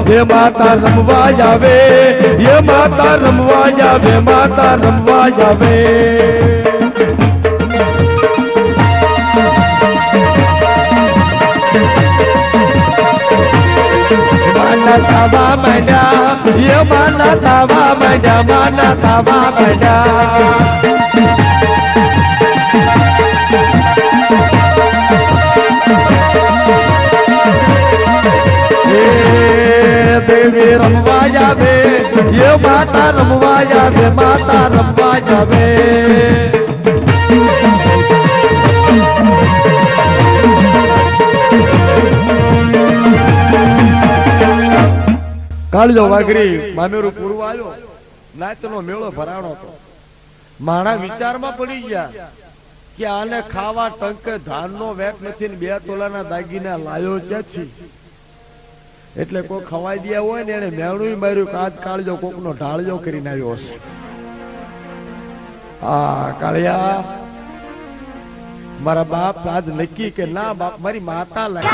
ये माता रमवा जावे, ये माता रमवा जावे, माता रमवा जावे। माना तावा मैडा, ये माना तावा मैडा, माना तावा मैडा। देवी रमवा जावे, ये माता रमवा जावे, माता रमवा जावे। કાળજો વાઘરી મામેરું પૂરું આવ્યો, નાચનો મેળો ભરાણો હતો। માણા વિચારમાં પડી ગયા કે આને ખાવા ટંકે ધાનનો વેટ નથી ને 2 તોલાના દાગીના લાયો ક્યાંથી। એટલે કોઈ ખવાઈ દયા હોય ને એને મેણું માર્યું કે આજ કાળજો કોકનો ઢાળજો કરીને આવ્યો હશે। આ કાળિયા મારા બાપ આજ નક્કી કે ના બાપ મારી માતા લાગે।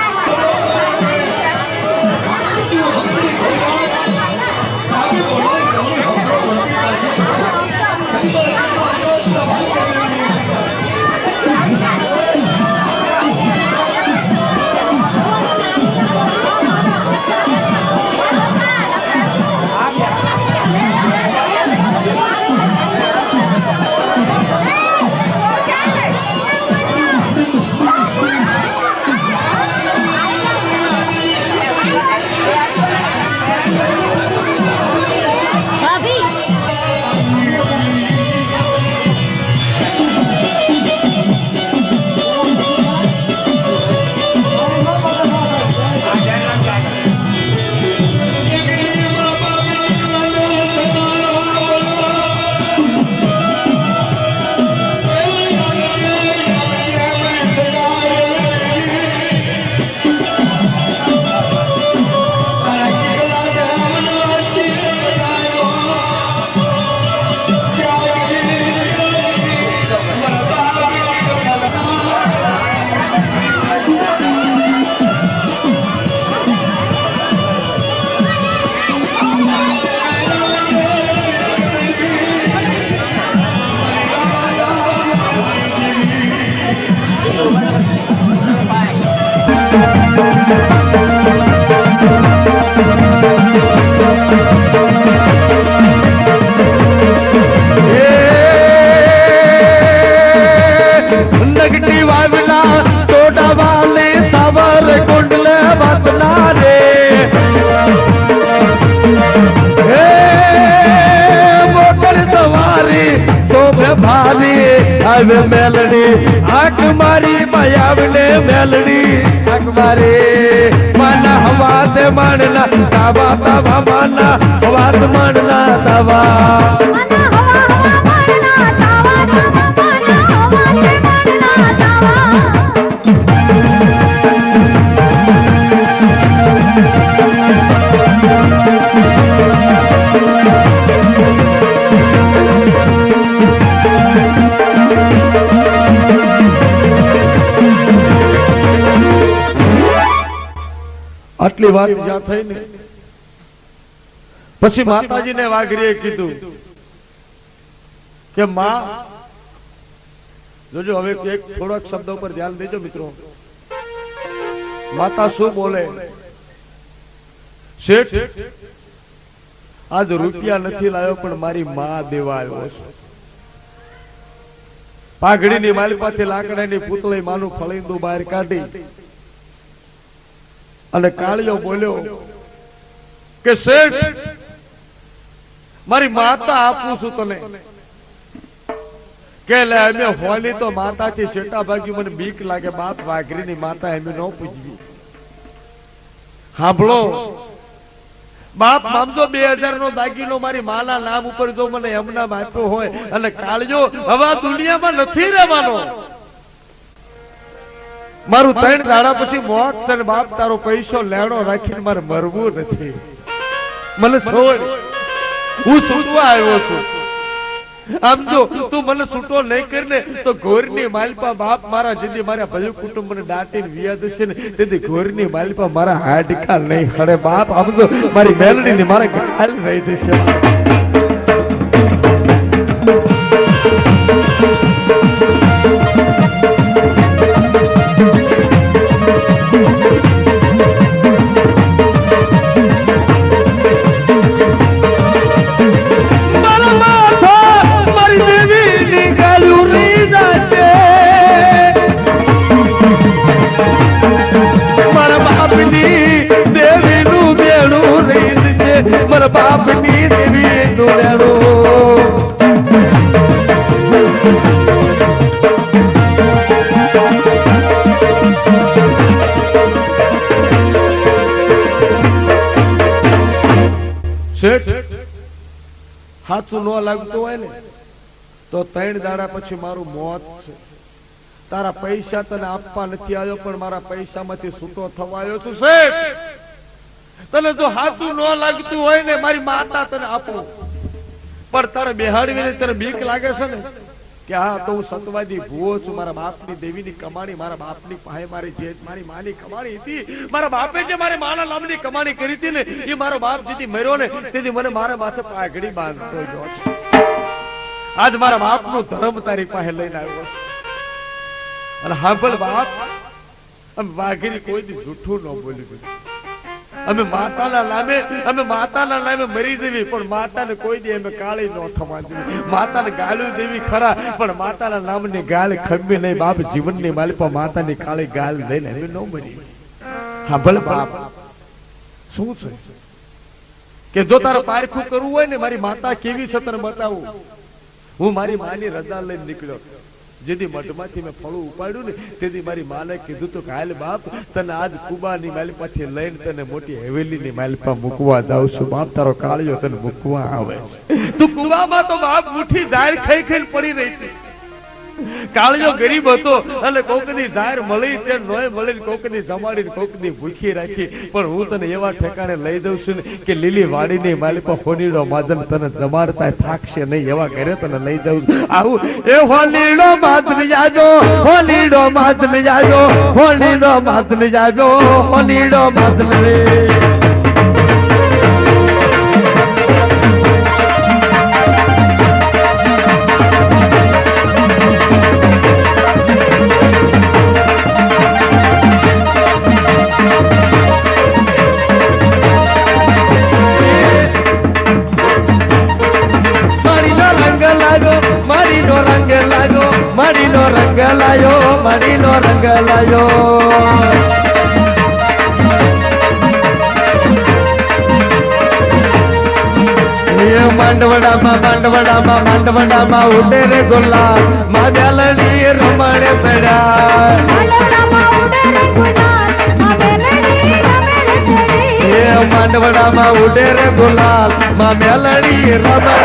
આવે મેલડી આંખ મારી માયાવને મેલડી આંખ મારી માના હવાત માનના તાવા તાવા માના હવાત માનના તાવા આટલી વાત જ્યાં થઈ ને પછી માતાજીને વાઘરીએ કીધું કે માં જોજો હવે એક થોડાક શબ્દો પર ધ્યાન દેજો મિત્રો માતા શું બોલે શેઠ આજ રૂપિયા નથી લાવ્યો પણ મારી માં દેવા આવ્યો છે પાઘડીની માલિપાથી લાકડાની પૂતળી માનું ફળીંદુ બહાર કાઢી અને કાળિયો બોલ્યો કે શેઠ મારી માતા આપું છું તને કે લે અમે હોલી તો માતાથી શેટા ભાગ્યું મને બીક લાગે બાપ વાઘરીની માતા એમ ન પૂજવી સાંભળો બાપ મામજો 2000 નો દાગીનો મારી માના નામ ઉપર જો મને એમના આપ્યો હોય અને કાળિયો હવે દુનિયામાં નથી રહેવાનો મારું 3 દાડા પછી મોત છે ને બાપ તારો પૈસો લેણો રાખીને મારે મરવું નથી મને છોડ હું છૂટવા આવ્યો છું આમ જો તું મને છૂટો નહીં કરીને તો ઘોરની માલપા બાપ મારા જેથી મારા ભયું કુટુંબ મને દાટીને વિયા દેશે ને તેથી ઘોરની માલપા મારા હાડકા નહીં હડે બાપ આમ જો મારી મેલડી ને મારા ગાલ રહી દેશે બાપની દેવી ડોળ્યાનો હાથું ન લાગતું હોય ને તો 3 દાડા પછી મારું મોત છે તારા પૈસા તને આપવા નથી આવ્યો પણ મારા પૈસામાંથી છૂટો થવા આવ્યો છું શેઠ તને જો હાથું ન લાગતું હોય ને મારી માતા તને આપો પણ તારે બેહાડવીને તને બીક લાગે છે ને કે હા તો હું સતવાદી ભૂવો છું મારા બાપની દેવીની કમાણી મારા બાપની પાસે મારી જે મારી માની કમાણી હતી મારા બાપે જે મારી માના નામની કમાણી કરી હતી ને એ મારો બાપ જેથી મર્યો ને તેથી મને મારા માથે પાઘડી બાંધતો ગયો છે આજ મારા બાપનું ધર્મ તારી પાસે લઈને આવ્યો છે અને હાંભળ બાપ અમે વાઘરી કોઈ દી જૂઠું ન બોલ્યું અમે માતાના નામે મરી જવી પણ માતાને કોઈ દી અમે કાળી ન થવા દેવી માતાને ગાળું દેવી ખરા પણ માતાના નામની ગાળ ખંભી નહીં બાપ જીવનની માલિપા માતાની કાળી ગાળ લઈને અમે ન મરી હા ભલે બાપ શું છે કે જો તારે પારખું કરવું હોય ને મારી માતા કેવી છે તને બતાવું હું મારી માની રજા લઈને નીકળ્યો જેથી મઠમાંથી મેં ફળું ઉપાડ્યું ને તેથી મારી માને કીધું તો કે હાલ બાપ તને આજ કુબાની માલિપાથી લઈને તને મોટી હવેલીની માલિપા મૂકવા જાઉં છું બાપ તારો કાળિયો તને મૂકવા આવે તું કુવામાં તો બાપ મુઠ્ઠી ઝાર ખાઈ ખાઈને પડી રહી હતી કાળિયો ગરીબ હતો અને કોકની ઝાર મળી તે નોય મળી કોકની જમાડી કોકની ભૂખી રાખી પણ હું તને એવા ઠેકાણે લઈ દઉં છું ને કે લીલી વાડીની માલિપા હોનીડો માજન તને જમાડતા થાકશે નહીં એવા ઘરે તને લઈ જાઉં આવું એ હોનીડો માજન જાજો હોનીડો માજન જાજો હોનીડો માજન જાજો હોનીડો માજન રે મણીનો રંગ લાયો એ માંડવડામાં ઉડે રે ગુલાલ માં મેલડી રમણે પડ્યા માંડવડામાં ઉડે રે ગુલાલ માં મેલડી રમણે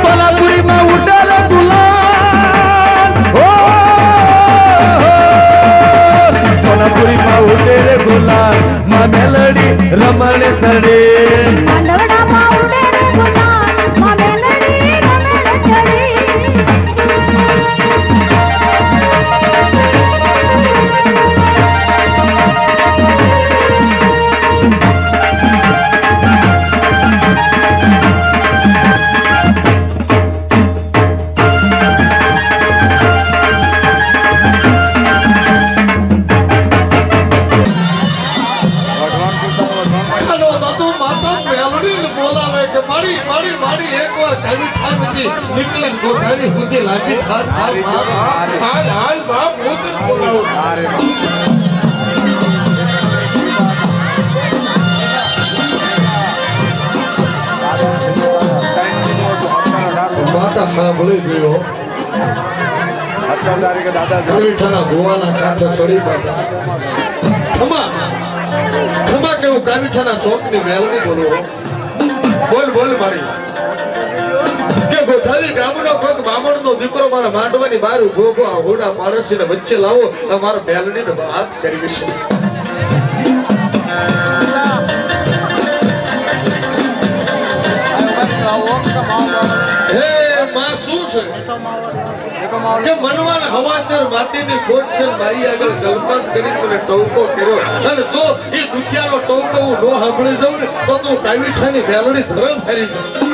સોલાપુરીમાં ઉડે રે ગુલાલ સોલાપુરીમાં ઉડે રે ગુલાલ માં મેલડી રમણે ચડે નિકલન ગોધાની સુધી લાઠી હાલ બાપ મોતર બોલાવો માતા સાંભળી ગયો દાદા ગોવાના કાંઠે સડી પાતા ખમા કેવું કામીઠાના શોખની મેલડી બોલો બોલ મારી કે ગોધાવી ગામનો કોક બામણનો દીકરો મારા માંડવાની બહાર ઉભો આ હોડા પાડોશીને વચ્ચે લાવો મારા મેલડીને વાત કરવી છે હે માં શું છે કે મનવાના હવાચર માટીની ખોટ છે મારી આગળ જલપાન કરી મને ટોકો કર્યો અને જો એ દુખિયાનો ટોકો હું નો સાંભળી જાઉં ને તો તું કામીઠાની મેલડી ધરમ ફેરી જાઉં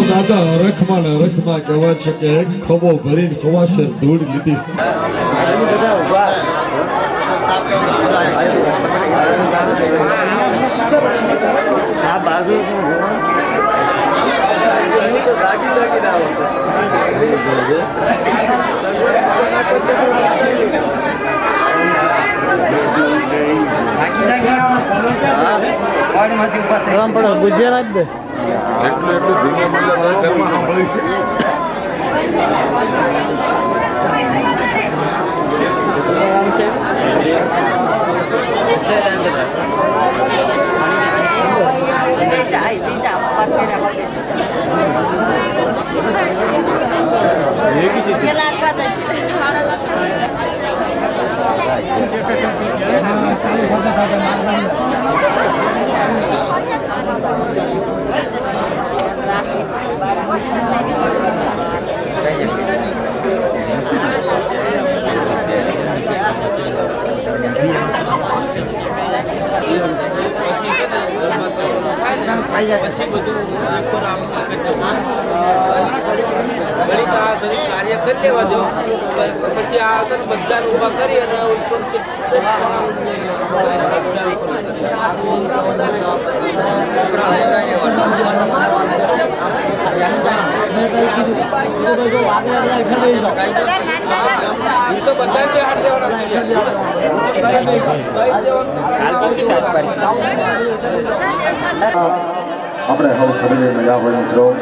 દાદા રખમાં કહેવાય છે કે એક ખભો ભરીને ખવાશે ધૂળ લીધી ગુજરાત દે એટલું ધીમે મળે ઘરમાં સાંભળી કાર્ય કરી લેવા દો પછી આ બધા ઉભા કરી અને તો બધા હાથ દેવાના આપણે હવે સર્વે મજા હોય મિત્રો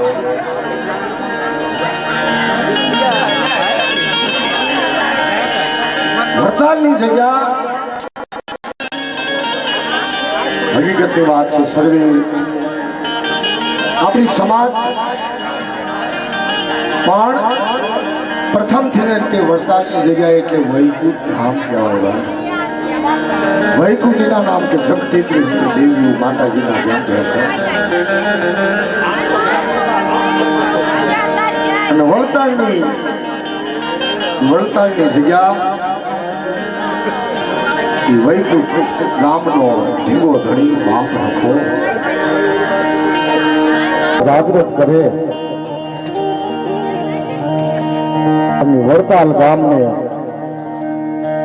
વડતાલની જગ્યા હકીકતની વાત છે સર્વે આપણી સમાજ પણ પ્રથમથી ને તે વડતાલની જગ્યા એટલે વૈકુંઠ ધામ કહેવાય વૈકુંઠના નામ કે જગતેત્રી દેવી માતાજીના ધ્યાન રહેશે અને વળતાળની જગ્યા એ વૈકુંઠ ગામનો ધીંગો ધણી બાપ રાખો જાગૃત કરે અને વડતાલ ગામને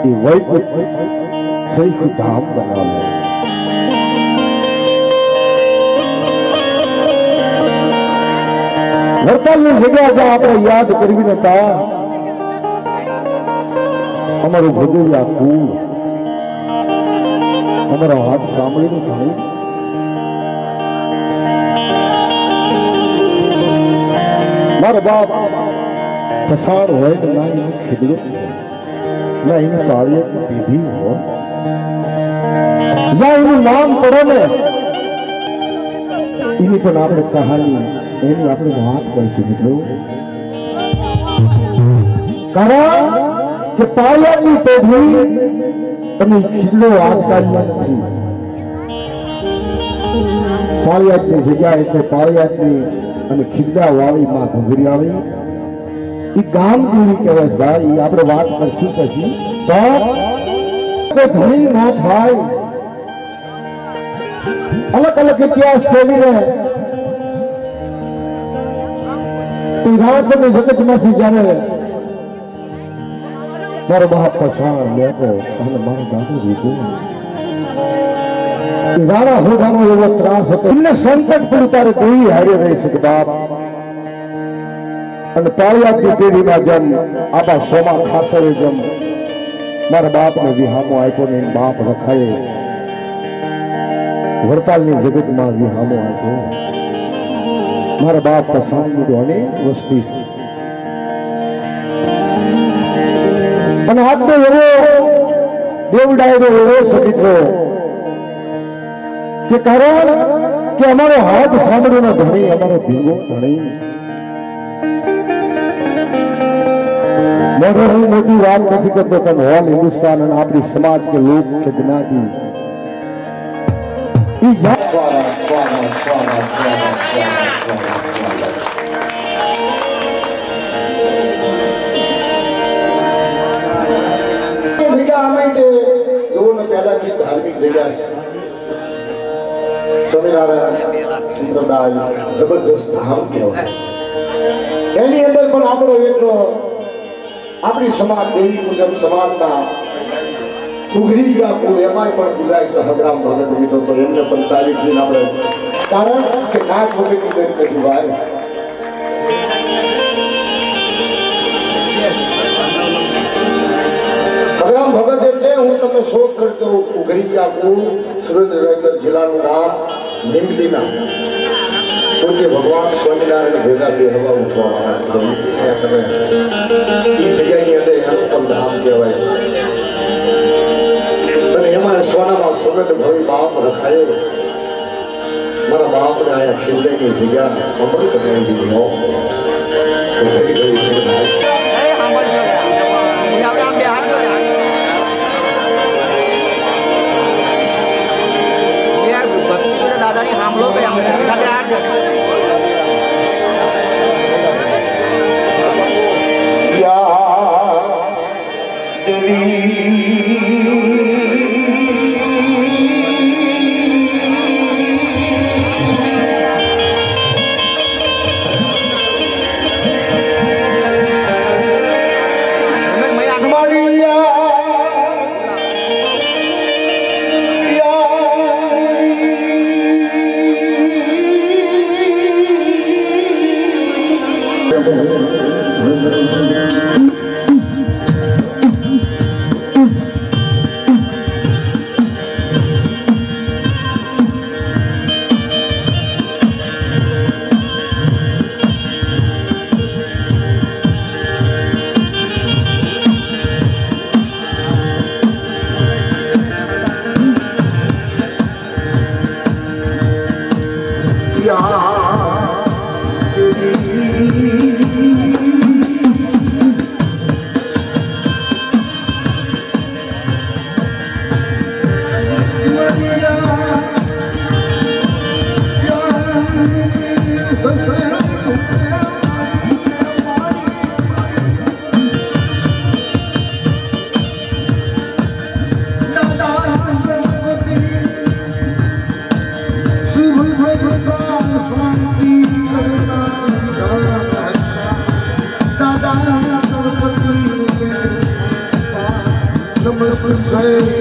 એ વૈકુંઠ સૈકું ધામ બનાવે. વડતાલની જગ્યા જ્યાં આપણે યાદ કરવી નતા અમારું ભગવ્યા કુળ અમારો હાથ સાંભળીને થાય. મારો બાપ પસાર હોય ને ના એનું ખીદડો ના એનું તાળીએ પીધી હોય ના એનું નામ પડે ને એની પણ આપણે કહાની એની આપણે વાત કરીશું મિત્રો. કારણ કે પાળિયાની પેઢી તમે ખીલ્લો આજકાલમાં નથી. પાળિયાની જગ્યા એટલે પાળિયાની અને ખીલ્લા વાળી માં ઘુઘરિયાળી એ ગામ જેવી કહેવાય ભાઈ. એ આપણે વાત કરશું પછી તો ઘણી ના થાય. અલગ અલગ ઇતિહાસ ફેરીને રાતની જગતમાંથી જ્યારે મારો બાપ પસાર લેતો અને મારો દાદુ રીતો રાણા હોડાનો એવો ત્રાસ હતો. એમને સંકટ પણ તારે કોઈ હારે રહી શકે બાપ. અને પાળિયાદની પેઢીમાં જેમ આબા સોમા ખાસરે જેમ મારા બાપને વિહામો આપ્યો ને બાપ રખાય વડતાલની જગતમાં વિહામો આપ્યો. મારા બાપ પસાર અનેક વસ્તુ છે અને આજનો એવો દેવડાયરો એવો છે મિત્રો કે કારણ કે અમારો હાથ સાંભળીનો ધણી અમારો ધીંગો ધણી મોટી વાત નથી કરતો પણ હોલ હિન્દુસ્તાન અને આપણી સમાજ કે લોક કે જ્ઞાતિ પહેલાથી ધાર્મિક જગ્યા છે. સ્વામિનારાયણ સંપ્રદાય જબરદસ્ત ધામ કહેવાય. એની અંદર પણ આપણો એક આપણી સમાજ દેવી પૂજન સમાજના ઉઘરી ગયા કુળ એમાંય પણ પૂજાય છે હગરામ ભગત મિત્રો. તો એમને પણ તારીખથી આપણે કારણ કે નાક વગેરે બેન કશું ભાઈ હગરામ ભગત એટલે હું તમને શોખ કરતો ઉઘરી ગયા કુળ સુરેન્દ્રનગર જિલ્લાનું નામ લીમડીના પોતે ભગવાન સ્વામિનારાયણ ભેગા બે હવા ઉઠવા એ જગ્યાની અંદર એનું પણ ધામ કહેવાય છે. અને એમાં સોનામાં સોગંદ ભવી બાપ રખાય. મારા બાપને આયા ખીલની જગ્યા અમર કરી દીધી હો તો ઘણી ઘણી ભાઈ દાદાની સાંભળો કે Swami दुखिया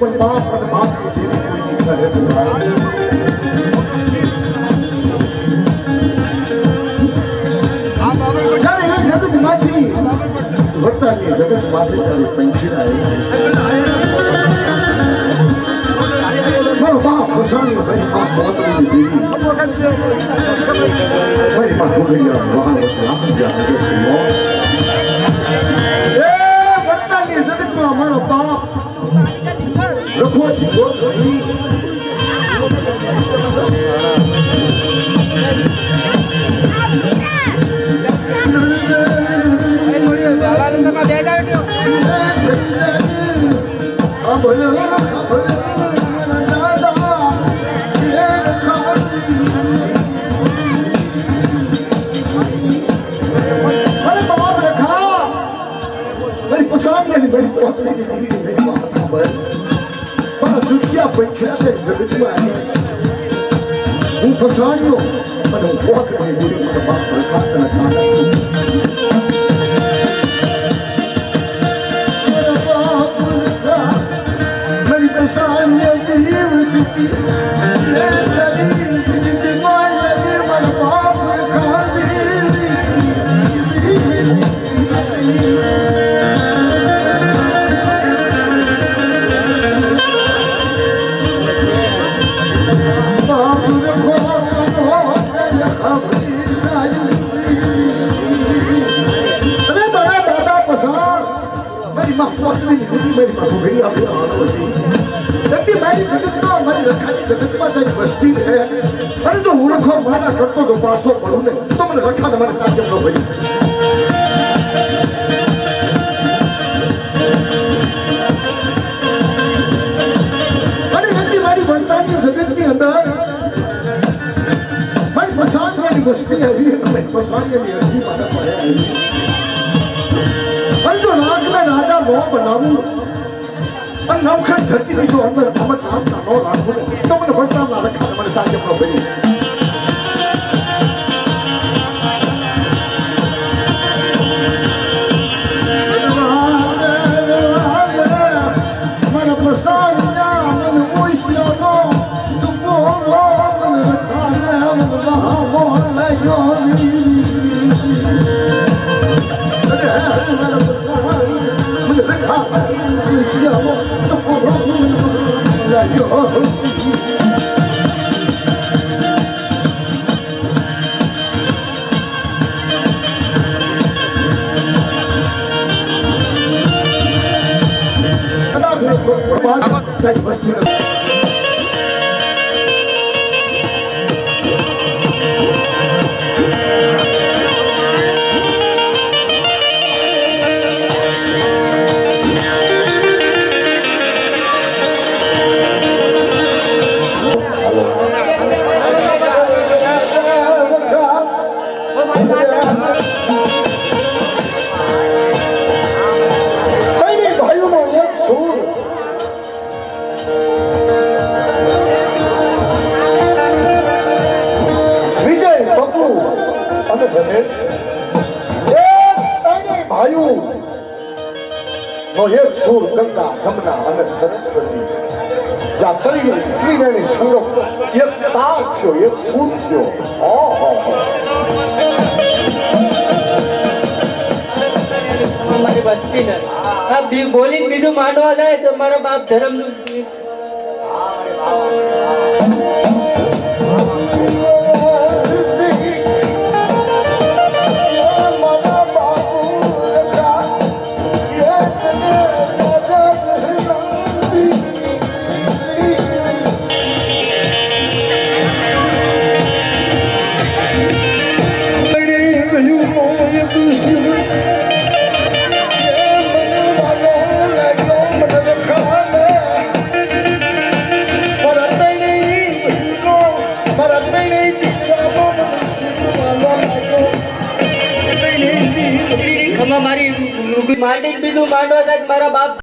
પણ બાપ અને બાપની દેવી કોઈ દીકરા હે ભગવાન જ્યારે એ જગતમાંથી વર્તાની જગતમાંથી ત્યારે પંખીડા મારો બાપ વસાણી મારી બાપ મોતની દેવી મારી માં ગુગરિયા વર્તાની જગતમાં મારો બાપ રખોજી ગોત્રી मेरी पोतरी की मेरी बात खबर पर दुनिया पंखिया से जगत में आया हूँ फसानियो पर हूँ पोतरी की मेरी बात रखा करना मेरी फसानियो की जिंदगी ये तेरी जिंदगी माया की मन बाप रखा दी मेरी माँ गुगरी आप मेरी जगत में हमारी रखानी जगत में तेरी बस्ती है अरे तो मूर्खो माना करतो तो पासो पढ़ू ने तो मैंने रखा न मैंने ताकत नो भाई अरे यदि मारी वर्तानी जगत के अंदर मारी पसार वाली बस्ती है ये मैं पसार ये अभी माना पड़े अरे तो राग में राजा नो बनाऊं और नौखंड धरती में जो अंदर अमर नाम का नो राखूं तो मैंने वर्ता ना रखा मैंने ताकत नो भाई मन पसार ना मन मुइसियो नो तू बोलो मन रखा ना मन वहाँ मोहन लगो मन पसार मन रखा मुइसियो नो तू बोलो मन लगो એક સુર ગંગા જમના અને સરસ્વતી જ્યાં ત્રિવેણી સંગમ એક તાર થયો એક સુર થયો મારી બસ્તી ને આ બોલી બીજું માંડવા જાય તો મારા બાપ ધર્મ નું મારી માટી બીજું માંડવા જાય મારા બાપ